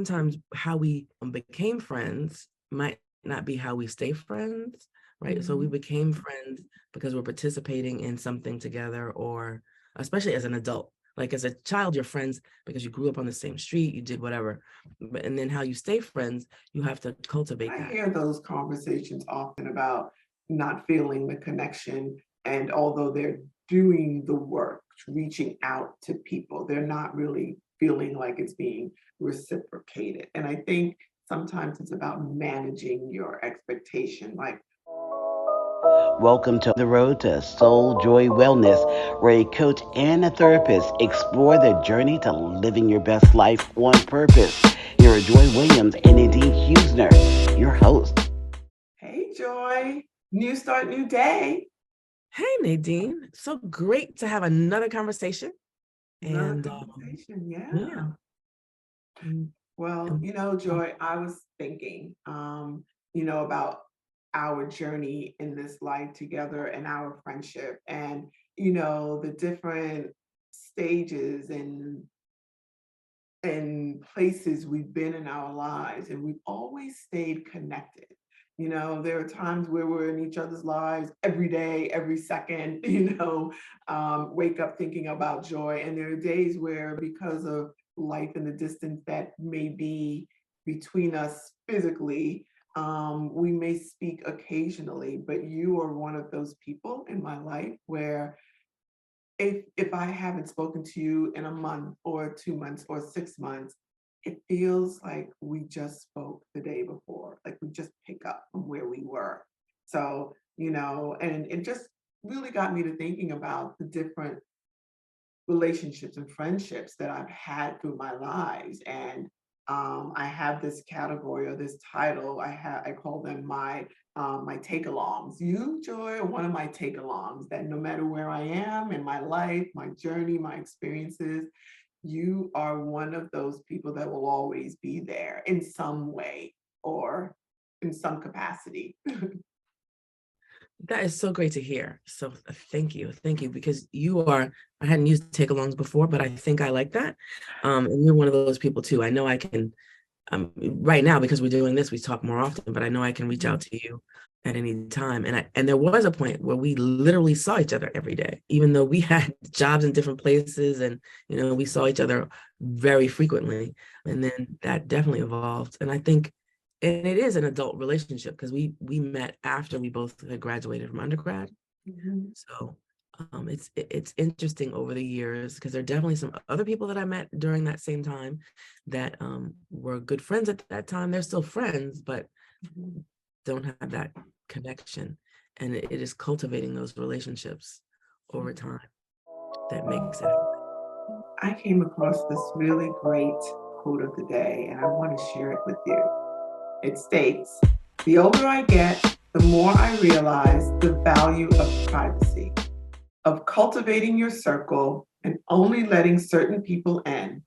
sometimes how we became friends might not be how we stay friends, right? So we became friends because we're participating in something together, or especially as an adult. Like as a child, you're friends because you grew up on the same street, you did whatever. And then how you stay friends, you have to cultivate I that. hear those conversations often about not feeling the connection. And although they're doing the work, reaching out to people, they're not really feeling like it's being reciprocated. And I think sometimes it's about managing your expectation. Like, Welcome to the road to Soul Joy Wellness, where a coach and a therapist explore the journey to living your best life on purpose. Here are Joy Williams and Nadine Huesner, your hosts. hey, Joy, new start, new day. Hey, Nadine. So great to have another conversation. Another And conversation. yeah. Yeah. And, Well, and Joy, I was thinking, about our journey in this life together and our friendship and, the different stages and places we've been in our lives, and we've always stayed connected. There are times where we're in each other's lives every day, every second, wake up thinking about Joy. And there are days where, because of life and the distance that may be between us physically, we may speak occasionally, but you are one of those people in my life where if I haven't spoken to you in a month or 2 months or 6 months, it feels like we just spoke the day before, like we just pick up from where we were. So, and it just really got me to thinking about the different relationships and friendships that I've had through my lives. And I have this category or this title. I call them my take-alongs. You, Joy, are one of my take-alongs. That no matter where I am in my life, my journey, my experiences, you are one of those people that will always be there in some way or in some capacity. that is so great to hear. So thank you. Thank you. Because I hadn't used take-alongs before, but I think I like that. And you're one of those people too. I know I can, right now, because we're doing this, we talk more often, but I know I can reach out to you at any time. And there was a point where we literally saw each other every day, even though we had jobs in different places, and we saw each other very frequently. And then that definitely evolved. And I think, and it is an adult relationship because we met after we both had graduated from undergrad. Mhm. So it's interesting over the years, because there are definitely some other people that I met during that same time that were good friends at that time. They're still friends, but Mhm. don't have that connection. And it is cultivating those relationships over time that makes it happen. I came across this really great quote of the day, and I want to share it with you. It states, "The older I get, the more I realize the value of privacy, of cultivating your circle and only letting certain people in.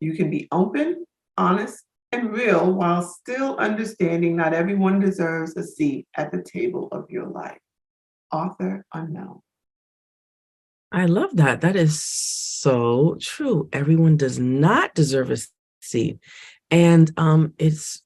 You can be open, honest, and real while still understanding not everyone deserves a seat at the table of your life." Author unknown. I love that. That is so true. Everyone does not deserve a seat. And it's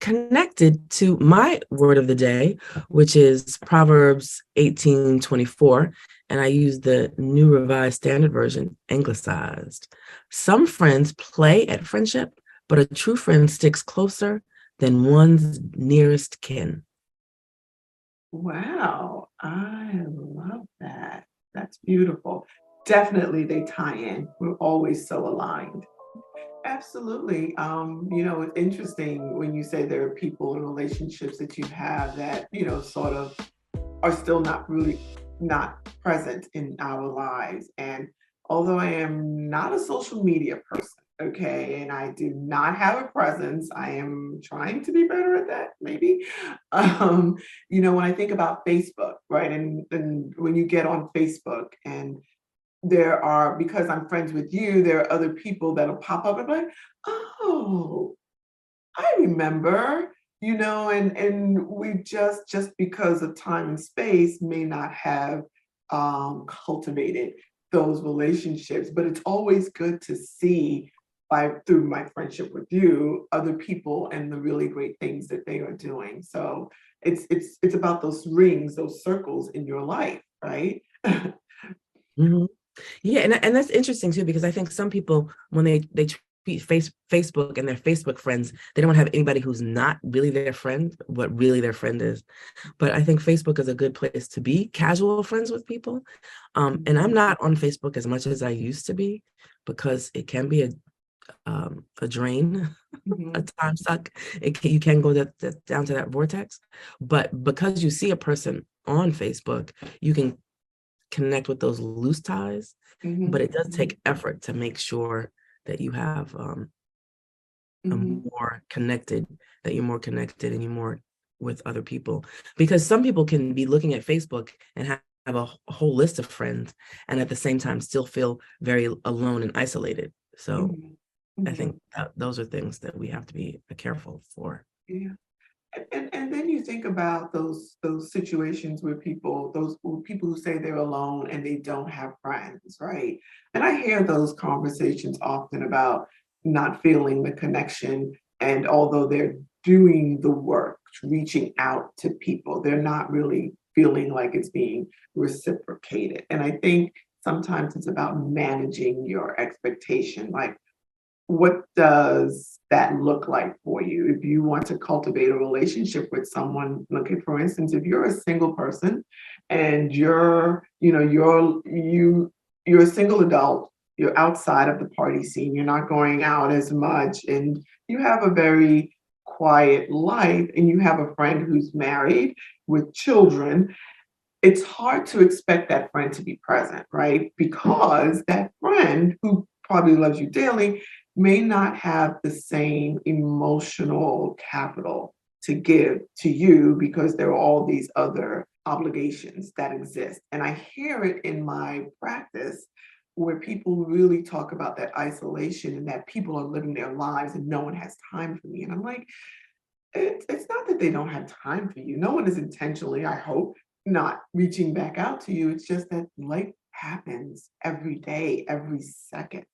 connected to my word of the day, which is Proverbs 18:24. And I use the New Revised Standard Version, anglicized. Some friends play at friendship, but a true friend sticks closer than one's nearest kin. Wow, I love that. That's beautiful. Definitely they tie in. We're always so aligned. Absolutely. It's interesting when you say there are people in relationships that you have that, sort of are still not present in our lives. And although I am not a social media person, okay, and I do not have a presence, I am trying to be better at that, maybe. When I think about Facebook, right? And when you get on Facebook and there are, because I'm friends with you, there are other people that'll pop up and be like, oh, I remember, and we just because of time and space may not have cultivated those relationships, but it's always good to see through my friendship with you, other people and the really great things that they are doing. So it's about those rings, those circles in your life, right? Mhm. Yeah, and that's interesting too, because I think some people, when they treat Facebook and their Facebook friends, they don't have anybody who's not really their friend, what really their friend is. But I think Facebook is a good place to be casual friends with people. And I'm not on Facebook as much as I used to be, because it can be a drain, a Mhm, time suck. You can go down to that vortex. But because you see a person on Facebook, you can connect with those loose ties. But mhm, it does take effort to make sure that you have a mhm, more connected, that you're more connected and you're more with other people. Because some people can be looking at Facebook and have a whole list of friends, and at the same time still feel very alone and isolated. So mhm, I mhm. think that those are things that we have to be careful for. Yeah. And then you think about those situations where people who say they're alone and they don't have friends, right? And I hear those conversations often about not feeling the connection, and although they're doing the work, reaching out to people, they're not really feeling like it's being reciprocated. And I think sometimes it's about managing your expectation. Like, what does that look like for you if you want to cultivate a relationship with someone? Okay, for instance, if you're a single person and you're a single adult, you're outside of the party scene, you're not going out as much, and you have a very quiet life, and you have a friend who's married with children, it's hard to expect that friend to be present, right? Because that friend who probably loves you dearly may not have the same emotional capital to give to you, because there are all these other obligations that exist. And I hear it in my practice where people really talk about that isolation and that people are living their lives and no one has time for me. And I'm like, it's not that they don't have time for you. No one is intentionally, I hope, not reaching back out to you. It's just that life happens every day, every second.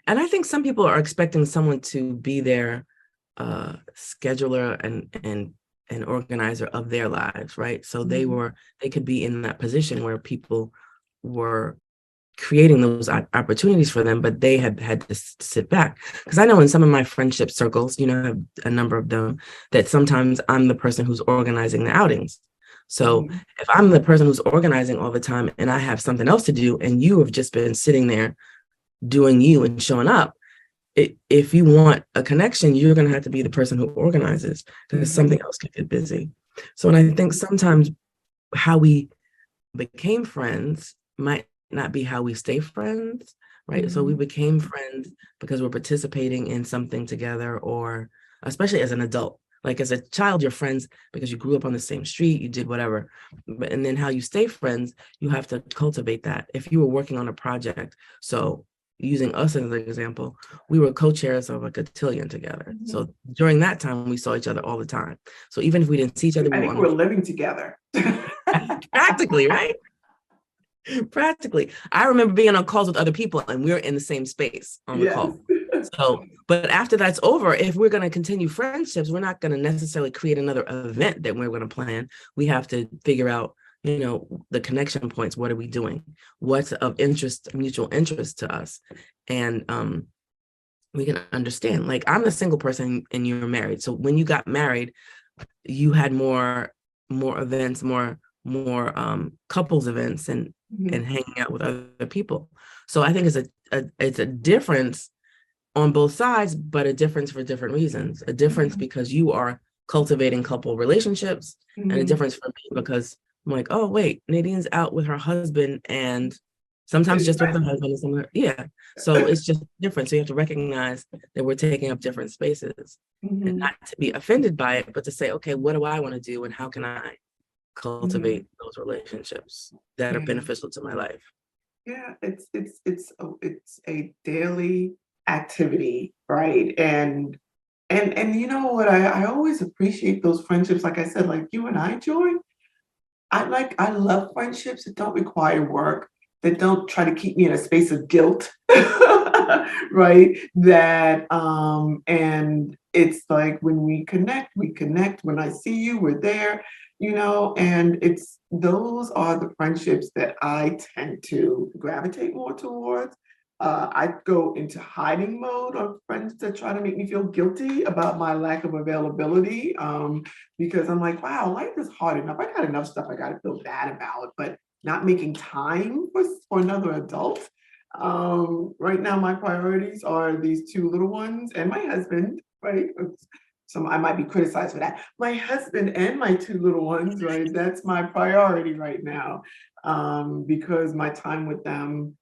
And I think some people are expecting someone to be their scheduler and organizer of their lives, right? So Mhm, they could be in that position where people were creating those opportunities for them, but they had to sit back. Because I know in some of my friendship circles, I have a number of them, that sometimes I'm the person who's organizing the outings. So mhm, if I'm the person who's organizing all the time and I have something else to do, and you have just been sitting there doing you and showing up, if you want a connection, you're going to have to be the person who organizes, because mhm, something else can get busy. So, and I think sometimes how we became friends might not be how we stay friends, right? So we mhm, became friends because we're participating in something together, or especially as an adult. Like as a child, you're friends because you grew up on the same street, you did whatever. And then how you stay friends, you have to cultivate that. If you were working on a project, so using us as an example, we were co-chairs of a cotillion together. mhm. So during that time, we saw each other all the time. So even if we didn't see each other, we I were think on we're the living together. practically, right? Practically. I remember being on calls with other people and we were in the same space on the Yes. call. So, but after that's over, if we're going to continue friendships, we're not going to necessarily create another event that we're going to plan. We have to figure out, the connection points. What are we doing? What's of interest, mutual interest to us? And we can understand. Like, I'm a single person and you're married. So when you got married, you had more events, more couples events, and Mhm, hanging out with other people. So I think it's a difference on both sides, but a difference for different reasons. A difference mhm, because you are cultivating couple relationships, and a mhm. difference for me because I'm like, oh wait, Nadine's out with her husband, and sometimes It's just with her right. husband and somewhere. Yeah. So it's just different. So you have to recognize that we're taking up different spaces, and Mhm, not to be offended by it, but to say, okay, what do I want to do, and how can I mhm. cultivate those relationships that are Yeah. beneficial to my life? Yeah, it's a daily activity, right? And you know what? I always appreciate those friendships. Like I said, like you and I, Joy. I love friendships that don't require work, that don't try to keep me in a space of guilt. right? That and it's like when we connect, we connect. When I see you, we're there, and it's those are the friendships that I tend to gravitate more towards. I go into hiding mode on friends that try to make me feel guilty about my lack of availability, because I'm like, wow, life is hard enough. I got enough stuff I got to feel bad about, but not making time for another adult. Right now, my priorities are these two little ones and my husband, right? So I might be criticized for that. My husband and my two little ones, right? That's my priority right now, because my time with them,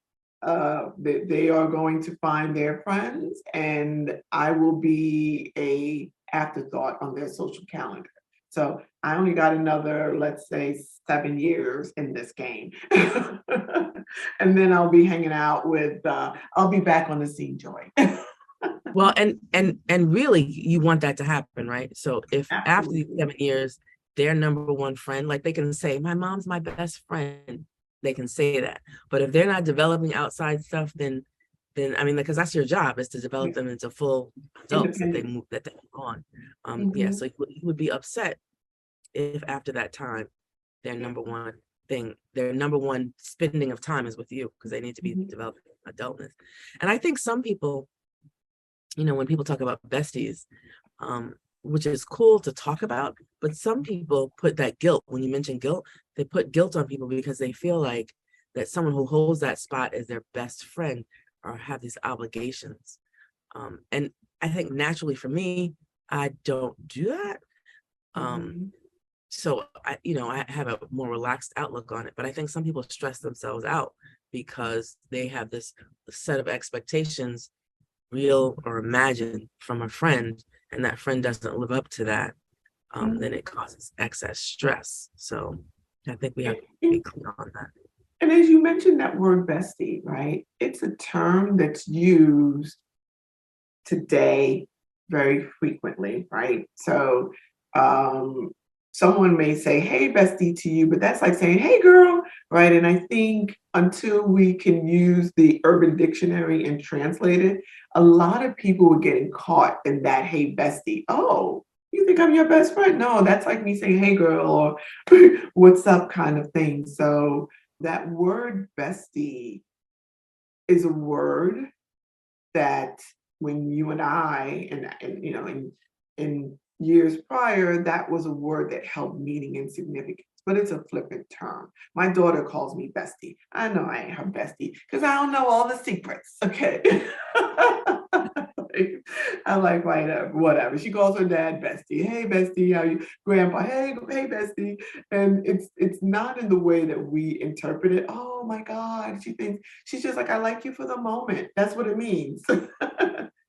they are going to find their friends, and I will be a afterthought on their social calendar. So I only got another, let's say, 7 years in this game. And then I'll be hanging out with, I'll be back on the scene, Joy. Well, and really, you want that to happen, right? So if after these Absolutely. 7 years, their number one friend, like they can say, my mom's my best friend, they can say that. But if they're not developing outside stuff, then I mean, because that's your job, is to develop Yeah. them into full adults Independent. that they move on. Yeah, Mhm. so you would be upset if after that time, their Yeah. number one thing, their number one spending of time is with you, because they need to be Mhm. developing adultness. And I think some people, when people talk about besties, um, which is cool to talk about, but some people put that guilt, when you mention guilt, they put guilt on people because they feel like that someone who holds that spot as their best friend or have these obligations. And I think naturally for me, I don't do that. Um, Mhm. so I have a more relaxed outlook on it, but I think some people stress themselves out because they have this set of expectations, real or imagined, from a friend, and that friend doesn't live up to that. Then Mhm. it causes excess stress. So I think we have to be And clear on that. and as you mentioned that word bestie, right? It's a term that's used today very frequently, right? So um, someone may say, hey, bestie to you, but that's like saying, hey, girl, right? And I think until we can use the Urban Dictionary and translate it, a lot of people are getting caught in that, hey, bestie. Oh, you think I'm your best friend? No, that's like me saying, hey, girl, or what's up kind of thing. So that word bestie is a word that when you and I and in years prior, that was a word that held meaning and significance, but it's a flippant term. My daughter calls me bestie. I know I ain't her bestie because I don't know all the secrets. Okay. I like whatever. She calls her dad bestie. Hey bestie, how you? Grandpa, hey bestie. And it's not in the way that we interpret it. Oh my God, she thinks she's just like, I like you for the moment. That's what it means.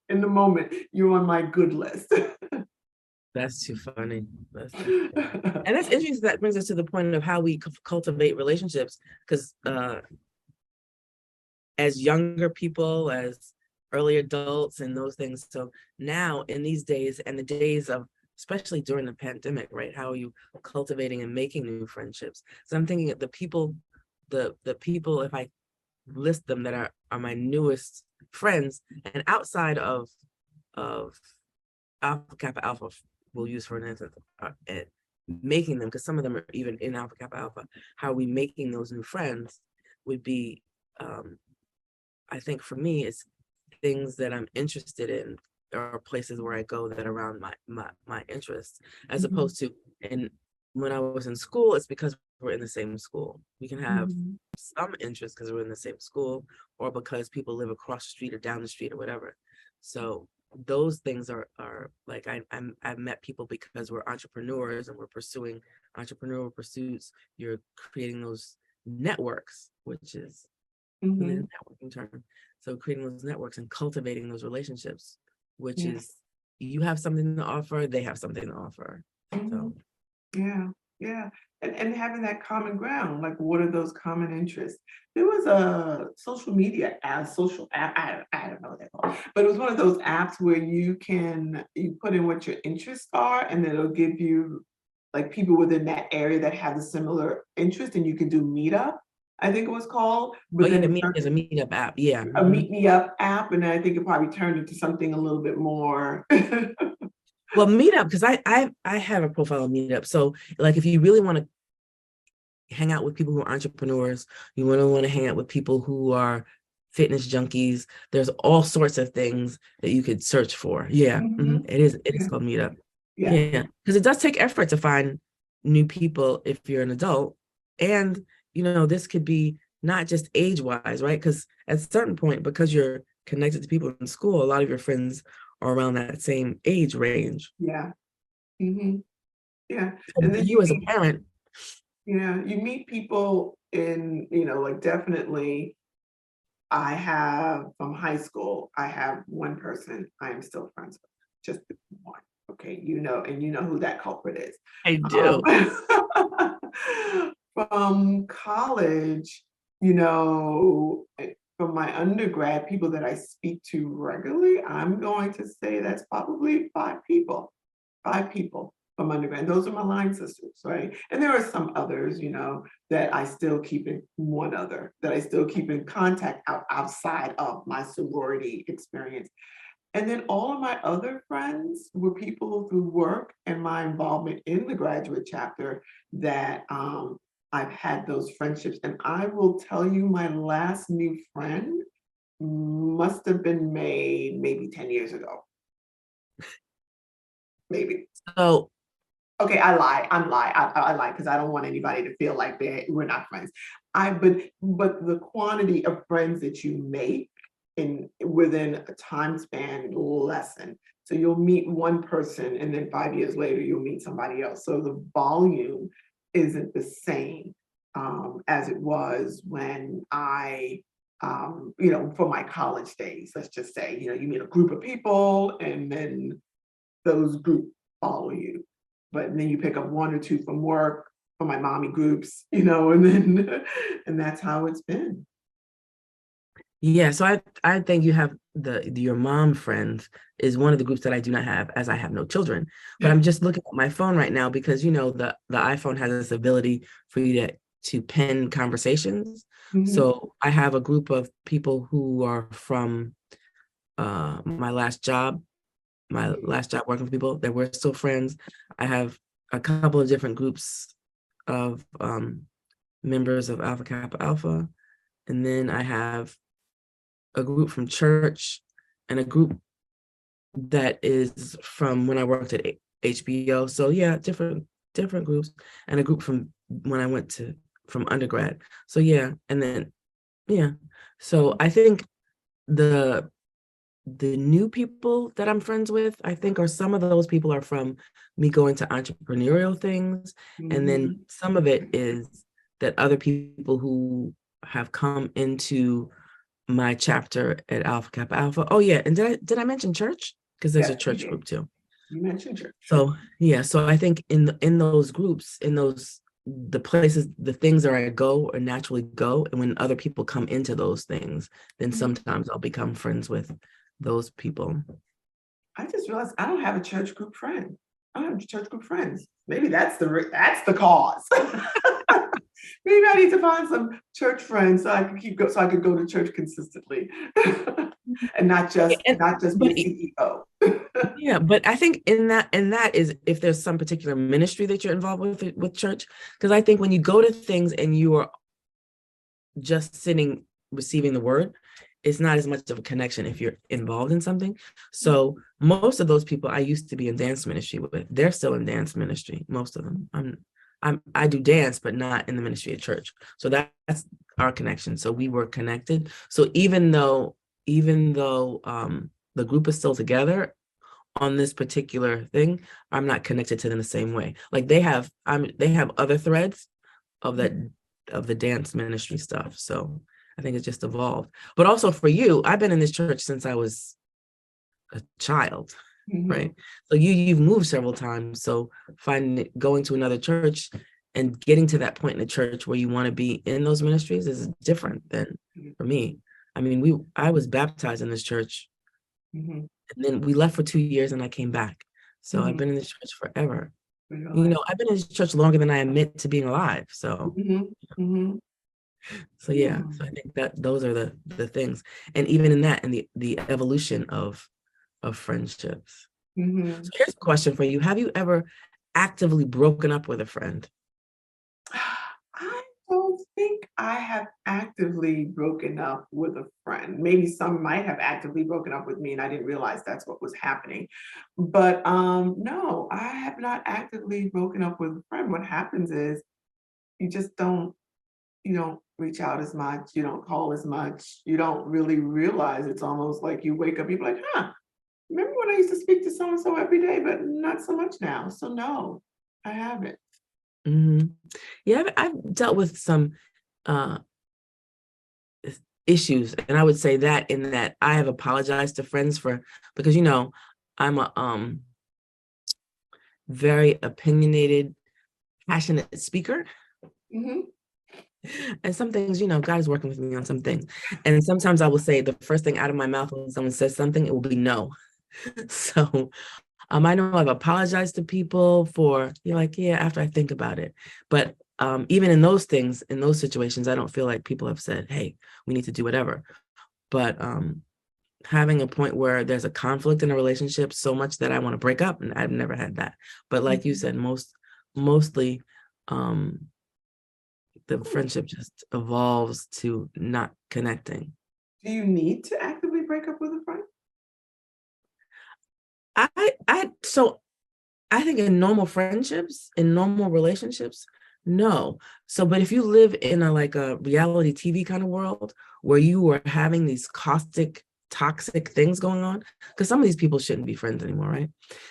In the moment, you're on my good list. That's too funny. That's too funny. And that's interesting. That brings us to the point of how we cultivate relationships. Because as younger people, as early adults, and those things. So now, in these days, and the days of, especially during the pandemic, right? How are you cultivating and making new friendships? So I'm thinking of the people, if I list them, that are my newest friends, and outside of Alpha Kappa Alpha, we'll use for an instance, making them, because some of them are even in Alpha Kappa Alpha. How are we making those new friends would be, um, I think for me, it's things that I'm interested in, or places where I go that are around my interests, as Mhm, opposed to, and when I was in school, it's because we're in the same school. We can have mhm, some interest because we're in the same school, or because people live across the street or down the street or whatever. So those things are like, I've met people because we're entrepreneurs and we're pursuing entrepreneurial pursuits. You're creating those networks, which is the mhm. networking term. So creating those networks and cultivating those relationships, which Yeah. is, you have something to offer, they have something to offer. Mhm. So Yeah, yeah. And having that common ground, like what are those common interests? There was a social media social app, I don't know what they're called, but it was one of those apps where you put in what your interests are and then it'll give you like people within that area that have a similar interest and you can do meetup. I think it was called, Oh but yeah, then it there's a turned meetup app. Yeah. a Meet Me Up app, and I think it probably turned into something a little bit more. Well, Meetup, because I have a profile on Meetup. So like if you really want to hang out with people who are entrepreneurs, you want to hang out with people who are fitness junkies, there's all sorts of things that you could search for. Yeah. Mhm. It is Yeah, called Meetup. yeah, Yeah. Because it does take effort to find new people if you're an adult. And this could be not just age-wise, right? Because at a certain point, because you're connected to people in school, a lot of your friends are around that same age range. yeah. Hmm. Yeah. And And for then you as a parent, you meet people in, like definitely I have from high school, I have one person I am still friends with, just one. Okay, and you know who that culprit is. I Um, do. from college, from my undergrad, people that I speak to regularly, I'm going to say that's probably five people from undergrad. Those are my line sisters, right? And there are some others, that I still keep in one other that I still keep in contact outside of my sorority experience. And then all of my other friends were people through work and my involvement in the graduate chapter that I've had those friendships. And I will tell you, my last new friend must have been made maybe 10 years ago, maybe. So Okay, I lie. I'm lie. I lie because I don't want anybody to feel like we're not friends. But the quantity of friends that you make in within a time span will lessen. So you'll meet one person, and then 5 years later you'll meet somebody else. So the volume isn't the same as it was when for my college days. Let's just say, you meet a group of people, and then those groups follow you. But then you pick up one or two from work, from my mommy groups, and then and that's how it's been. yeah, so I think you have your mom friends is one of the groups that I do not have, as I have no children. But I'm just looking at my phone right now because the iPhone has this ability for you to pin conversations. Mhm. So I have a group of people who are from my last job working with people that we're still friends. I have a couple of different groups of members of Alpha Kappa Alpha, and then I have a group from church and a group that is from when I worked at HBO. So yeah, different groups, and a group from when I went to from undergrad. So yeah, and then yeah. So I think the the new people that I'm friends with, I think are some of those people are from me going to entrepreneurial things. And then Mhm. some of it is that other people who have come into my chapter at Alpha Kappa Alpha. Oh yeah, and did I mention church? Because there's a Yes, you church did. group too. You mentioned church. So yeah, so I think in those groups, in those the places, the things that I go or naturally go, and when other people come into those things, then Mhm. sometimes I'll become friends with those people. I just realized I don't have a church group friend. I don't have church group friends. Maybe that's the cause. Maybe I need to find some church friends so I can so I could go to church consistently, and not Yeah, just and not just be but a CEO. yeah, but I think in that is if there's some particular ministry that you're involved with church, because I think when you go to things and you are just sitting receiving the word, it's not as much of a connection if you're involved in something. So most of those people I used to be in dance ministry with, they're still in dance ministry, most of them. I do dance, but not in the ministry of church. So that's our connection. So we were connected. So even though the group is still together on this particular thing, I'm not connected to them the same way. Like they have other threads of that of the dance ministry stuff. So I think it's just evolved. But also for you, I've been in this church since I was a child, Mhm. right? So you've moved several times. So finding going to another church and getting to that point in the church where you want to be in those ministries is different than for me. I mean, I was baptized in this church, Mhm. and then we left for 2 years and I came back. So I've Mhm. been in this church forever. For your life. I've been in this church longer than I admit to being alive. So Mhm. Mhm. So yeah, so I think that those are the things. And even in that, and the evolution of friendships. Mhm. So here's a question for you. Have you ever actively broken up with a friend? I don't think I have actively broken up with a friend. Maybe some might have actively broken up with me and I didn't realize that's what was happening. But no, I have not actively broken up with a friend. What happens is you just don't reach out as much, you don't call as much, you don't really realize. It's almost like you wake up, you're like, huh, remember when I used to speak to so and so every day, but not so much now. So no, I haven't. Mhm. Yeah, I've dealt with some uh issues, and I would say that in that I have apologized to friends for, because I'm a very opinionated, passionate speaker. Mhm. And some things, God is working with me on some things. And sometimes I will say the first thing out of my mouth when someone says something, it will be no. So I know I've apologized to people for, you're like, yeah, after I think about it. But even in those things, in those situations, I don't feel like people have said, hey, we need to do whatever. But having a point where there's a conflict in a relationship so much that I want to break up, and I've never had that. But like you Mhm. said, mostly um, the friendship just evolves to not connecting. Do you need to actively break up with a friend? So I think in normal friendships, in normal relationships, no. So, but if you live in a like a reality TV kind of world where you are having these caustic, toxic things going on, because some of these people shouldn't be friends anymore, right?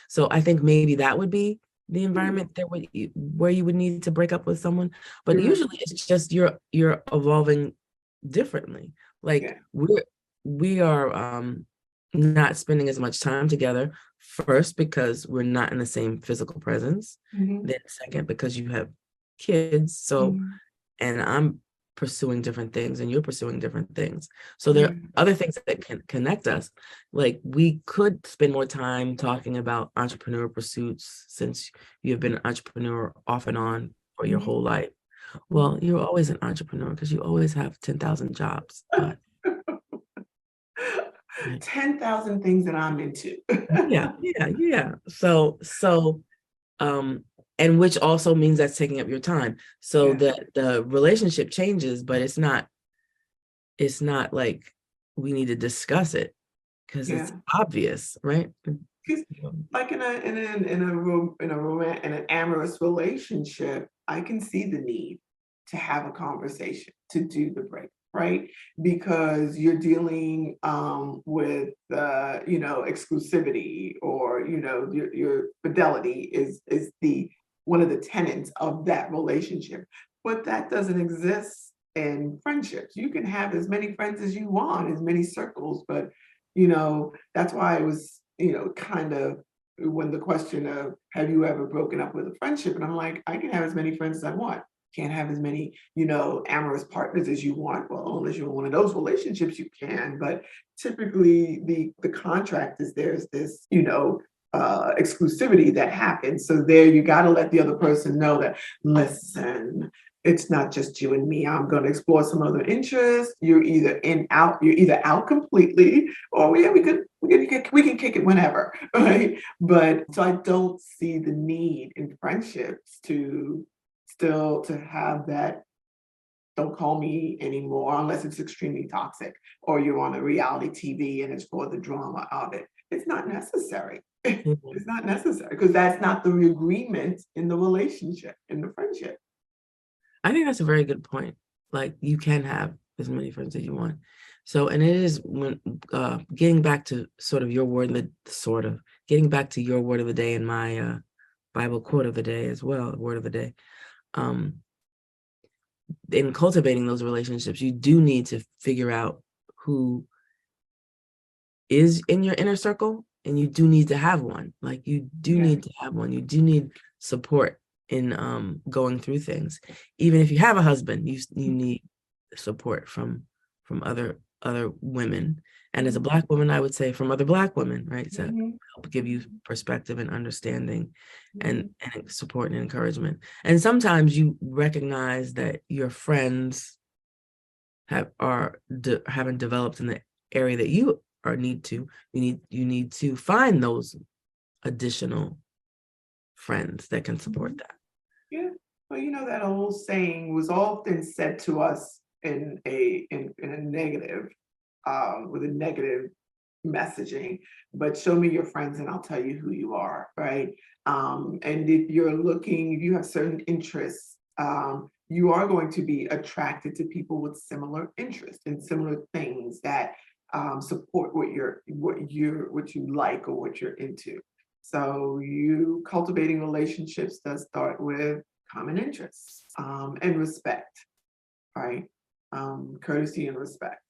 So I think maybe that would be the Hmm. environment that where you would need to break up with someone. But You're right. usually it's just you're evolving differently. Like Yeah. we are not spending as much time together. First, because we're not in the same physical presence. Mhm. Then second, because you have kids. So, Mhm. and I'm pursuing different things and you're pursuing different things. So there Yeah. are other things that can connect us. Like we could spend more time talking about entrepreneur pursuits since you have been an entrepreneur off and on for your whole Mhm. life. Well, Mhm. you're always an entrepreneur because you always have 10,000 jobs. But 10,000 things that I'm into. yeah. So um and which also means that's taking up your time, so Yeah. that the relationship changes, but it's not like we need to discuss it because it's Yeah. obvious, right? 'Cause like in an amorous relationship, I can see the need to have a conversation, to do the break, right? Because you're dealing with exclusivity, or your fidelity is the one of the tenets of that relationship. But that doesn't exist in friendships. You can have as many friends as you want, as many circles, but that's why I was, kind of when the question of have you ever broken up with a friendship? And I'm like, I can have as many friends as I want. Can't have as many, amorous partners as you want. Well, unless you're in one of those relationships, you can. But typically the contract is there's this, exclusivity that happens. So there you gotta let the other person know that, listen, it's not just you and me. I'm going to explore some other interests. You're either out completely, or yeah, we can kick it whenever, right? But so I don't see the need in friendships to still to have that. Don't call me anymore unless it's extremely toxic, or you're on a reality TV and it's for the drama of it. It's not necessary. Mhm. It's not necessary because that's not the agreement in the relationship, in the friendship. I think that's a very good point. Like you can have as many friends as you want. So, and it is when getting back to sort of your word of the sort of getting back to your word of the day and my Bible quote of the day as well, word of the day. Um, in cultivating those relationships, you do need to figure out who is in your inner circle, and you do need to have one. Like you do Yeah. need to have one. You do need support in going through things. Even if you have a husband, you need support from other women. And as a Mhm. Black woman, I would say from other Black women, right? To Mhm. help give you perspective and understanding and, Mhm. and support and encouragement. And sometimes you recognize that your friends haven't developed in the area that you need to find those additional friends that can support that. Yeah. Well, that old saying was often said to us in a negative, with a negative messaging, but show me your friends and I'll tell you who you are, right? And if you have certain interests, you are going to be attracted to people with similar interests and similar things that support what you like or what you're into. So you cultivating relationships does start with common interests, and respect, right? Courtesy and respect.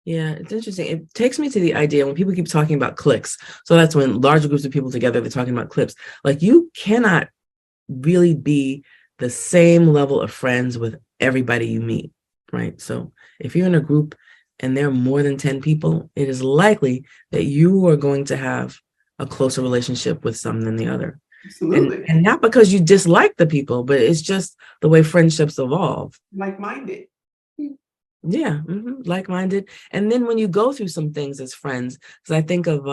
Yeah, it's interesting. It takes me to the idea when people keep talking about cliques. So that's when larger groups of people together, they're talking about cliques. Like you cannot really be the same level of friends with everybody you meet, right? So if you're in a group and there are more than 10 people, it is likely that you are going to have a closer relationship with some than the other. Absolutely. And not because you dislike the people, but it's just the way friendships evolve. Like-minded. Yeah, like-minded. And then when you go through some things as friends, because I think of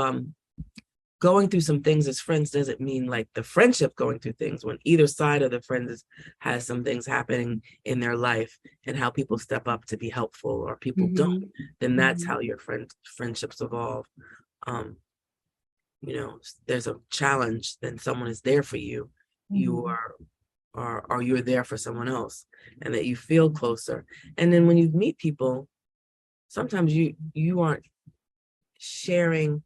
going through some things as friends doesn't mean like the friendship going through things. When either side of the friends has some things happening in their life and how people step up to be helpful or people don't, then that's how your friendships evolve. There's a challenge, then someone is there for you. You are or you're there for someone else, and that you feel closer. And then when you meet people, sometimes you aren't sharing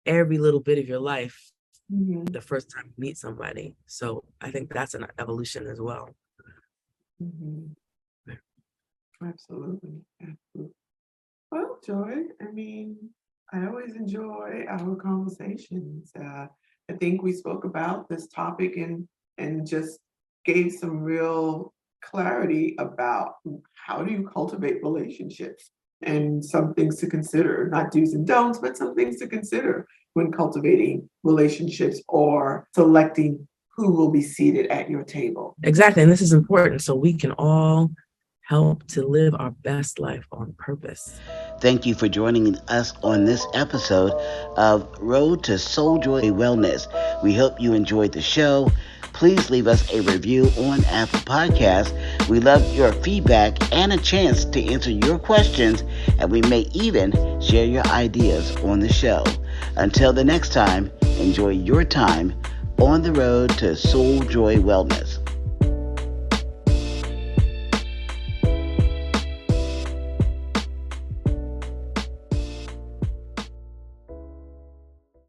every little bit of your life the first time you meet somebody. So I think that's an evolution as well. Absolutely. Well, Joy, I always enjoy our conversations. I think we spoke about this topic and just gave some real clarity about how do you cultivate relationships and some things to consider, not do's and don'ts, but some things to consider when cultivating relationships or selecting who will be seated at your table. Exactly. And this is important so we can all help to live our best life on purpose. Thank you for joining us on this episode of Road to Soul Joy Wellness. We hope you enjoyed the show. Please leave us a review on Apple Podcasts. We love your feedback and a chance to answer your questions, and we may even share your ideas on the show. Until the next time, enjoy your time on the road to Soul Joy Wellness.